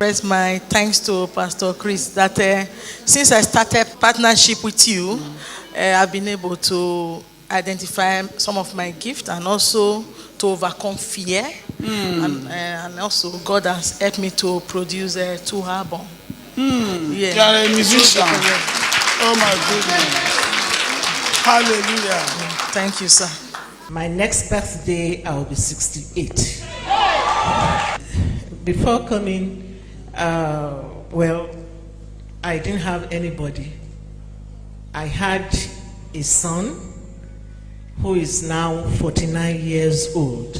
express my thanks to Pastor Chris that since I started partnership with you, I've been able to identify some of my gifts and also to overcome fear. And also God has helped me to produce 2 albums. You are a musician. Oh my goodness. Hallelujah. Thank you, sir. My next birthday, I will be 68. Before coming, well, I didn't have anybody. I had a son who is now 49 years old,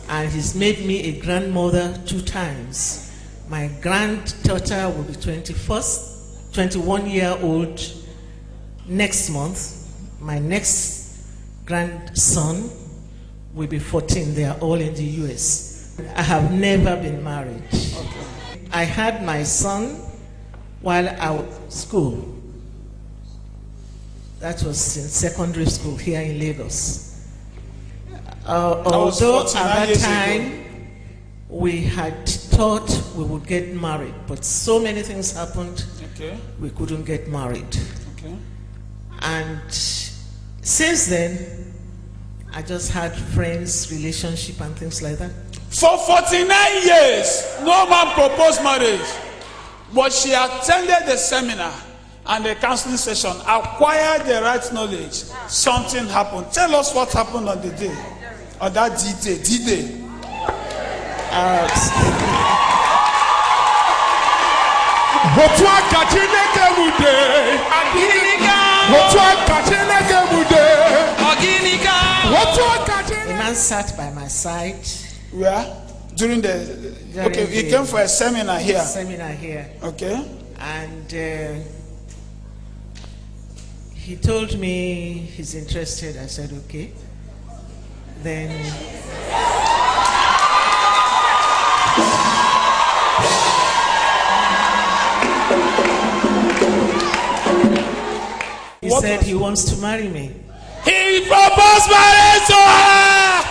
and he's made me a grandmother 2 times. My granddaughter will be 21-year-old next month. My next grandson will be 14. They are all in the US. I have never been married. I had my son while I was in school. That was in secondary school here in Lagos. Although at that time we had thought we would get married, but so many things happened, we couldn't get married. And since then, I just had friends, relationship, and things like that. For 49 years, no man proposed marriage, but she attended the seminar and the counseling session, acquired the right knowledge. Something happened. Tell us what happened on the day, on that D-Day. A man sat by my side. Where? During he came for a seminar here. Okay. And he told me he's interested. I said, okay. Then he said he wants to marry me. He proposed marriage to her.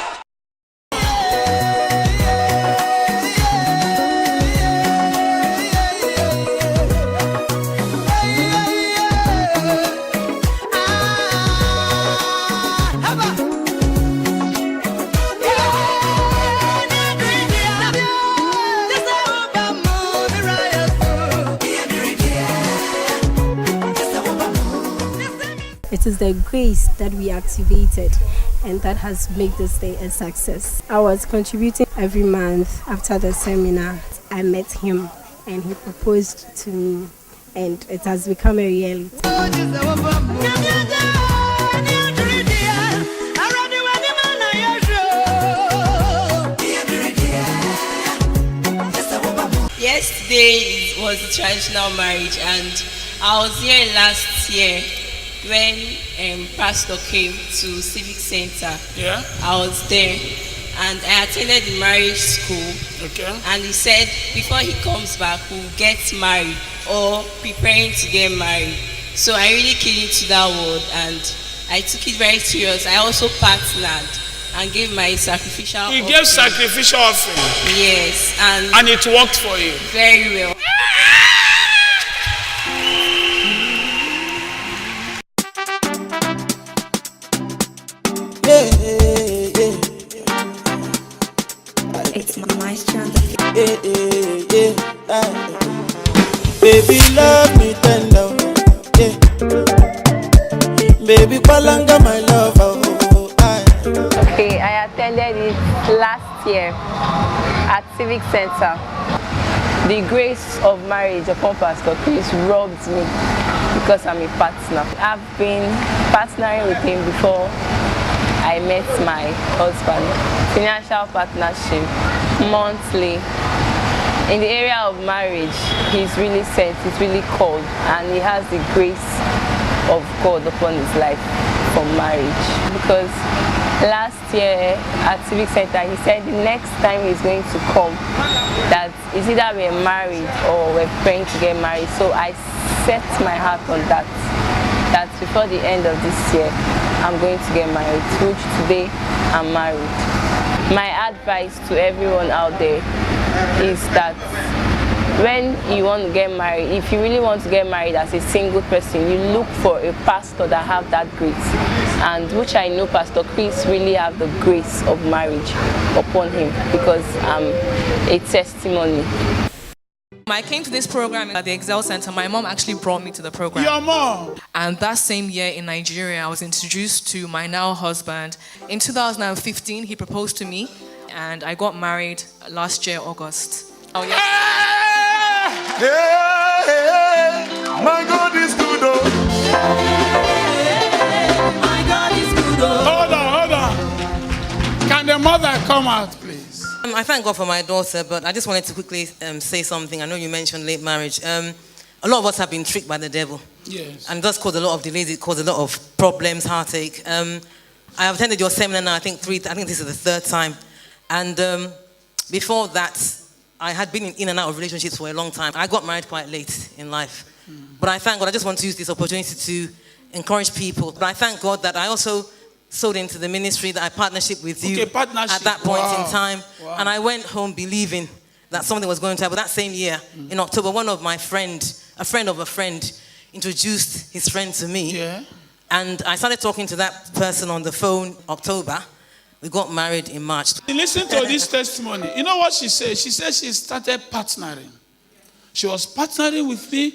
It is the grace that we activated and that has made this day a success. I was contributing every month. After the seminar, I met him and he proposed to me, and it has become a reality. Yesterday was the traditional marriage, and I was here last year when Pastor came to Civic Center. Yeah. I was there and I attended the marriage school. Okay. And he said before he comes back we'll get married or preparing to get married. So I really keyed into that word and I took it very serious. I also partnered and gave my sacrificial offering. He gave sacrificial offering. Yes. And it worked for you. Very well. It's my maestro. Baby, love me tender. Baby, palanga my love. Okay, I attended it last year at Civic Center. The grace of marriage upon Pastor Chris robbed me because I'm a partner. I've been partnering with him before I met my husband. Financial partnership, monthly. In the area of marriage, he's really sent, he's really called, and he has the grace of God upon his life for marriage. Because last year at Civic Center, he said the next time he's going to come, that it's either we're married or we're praying to get married. So I set my heart on that before the end of this year, I'm going to get married, which today I'm married. My advice to everyone out there is that when you want to get married, if you really want to get married as a single person, you look for a pastor that have that grace, and which I know Pastor Chris really have the grace of marriage upon him, because I'm a testimony. I came to this program at the Excel Center. My mom actually brought me to the program. Your mom? And that same year in Nigeria, I was introduced to my now husband. In 2015, he proposed to me, and I got married last year, August. Oh, yes. Hey, my God is good, oh. My God is good, oh. Hold on. Can the mother come out, please? I thank God for my daughter, but I just wanted to quickly say something. I know you mentioned late marriage. A lot of us have been tricked by the devil. Yes. And it does cause a lot of delays. It causes a lot of problems, heartache. I have attended your seminar now, I think this is the third time. And before that, I had been in and out of relationships for a long time. I got married quite late in life. But I thank God. I just want to use this opportunity to encourage people. But I thank God that I also sold into the ministry, that I partnership with you at that point in time. Wow. And I went home believing that something was going to happen. That same year, in October, one of my friends, a friend of a friend, introduced his friend to me. Yeah. And I started talking to that person on the phone, October. We got married in March. Listen to this testimony. You know what she said? She said she started partnering. She was partnering with me,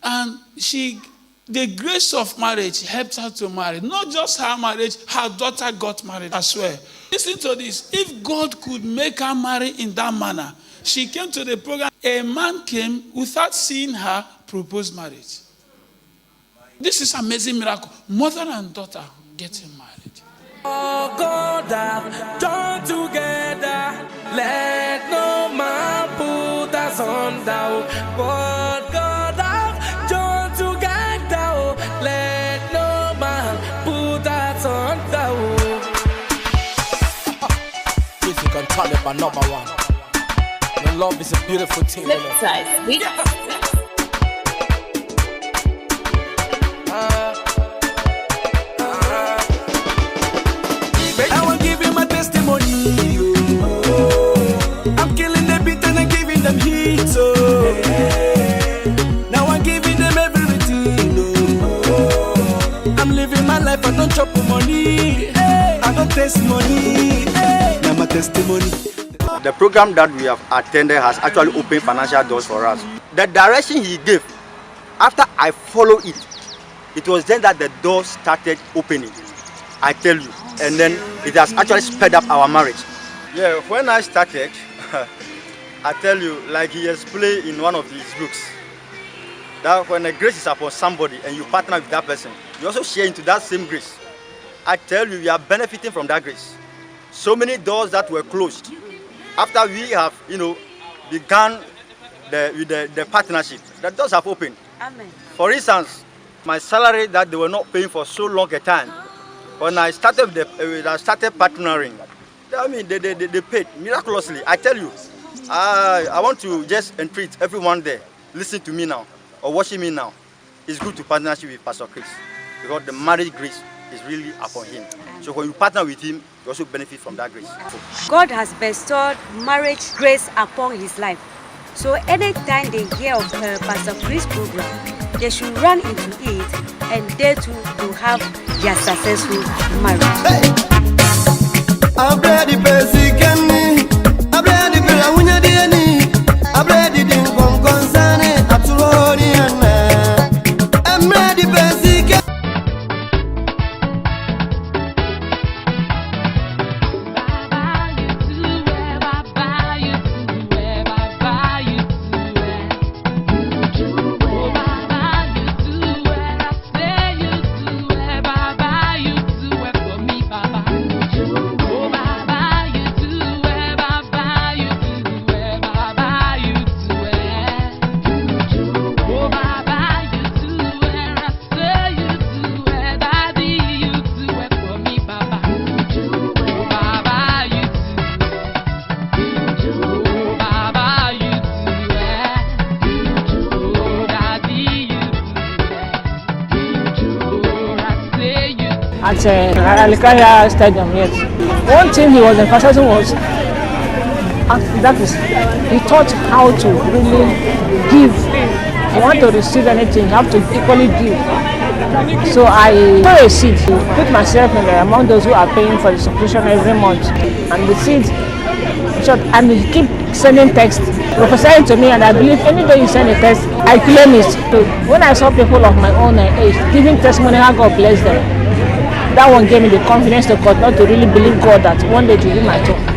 and the grace of marriage helped her to marry. Not just her marriage, her daughter got married as well. Listen to this. If God could make her marry in that manner, she came to the program. A man came without seeing her propose marriage. This is amazing miracle. Mother and daughter getting married. Oh God, join together. Let no man put us under. But God, join together. Let no man put us under. Music and talent are number one. And love is a beautiful thing. Flip side. I will give you my testimony. I'm killing the beat and I'm giving them heat. Now I'm giving them everything. I'm living my life, I don't chop money. I don't taste money. Now my testimony. The program that we have attended has actually opened financial doors for us. The direction he gave, after I followed it, it was then that the doors started opening. I tell you. And then it has actually sped up our marriage. Yeah, when I started, I tell you, like he explained in one of his books, that when the grace is upon somebody and you partner with that person, you also share into that same grace. I tell you, we are benefiting from that grace. So many doors that were closed, after we have, begun the partnership, the doors have opened. Amen. For instance, my salary that they were not paying for so long a time, when I started partnering, I mean, they paid miraculously. I tell you, I want to just entreat everyone there, listen to me now, or watching me now. It's good to partnership with Pastor Chris, because the marriage grace is really upon him. So when you partner with him, you also benefit from that grace. God has bestowed marriage grace upon his life. So anytime they hear of Pastor Chris' program, they should run into it, and they too will have their successful marriage. I'm ready, basically. I'm ready, but I want you. I'm ready, didn't come concern it. I'm ready, basically. At Alikaya Stadium, yes. One thing he was emphasizing was that is, he taught how to really give. If you want to receive anything, you have to equally give. So I sow a seed, put myself in there among those who are paying for the subscription every month. And the seed, and he keep sending text, prophesying to me, and I believe any day you send a text, I claim it. So when I saw people of my own age giving testimony how God bless them, that one gave me the confidence to God, not to really believe God that one day to be my turn.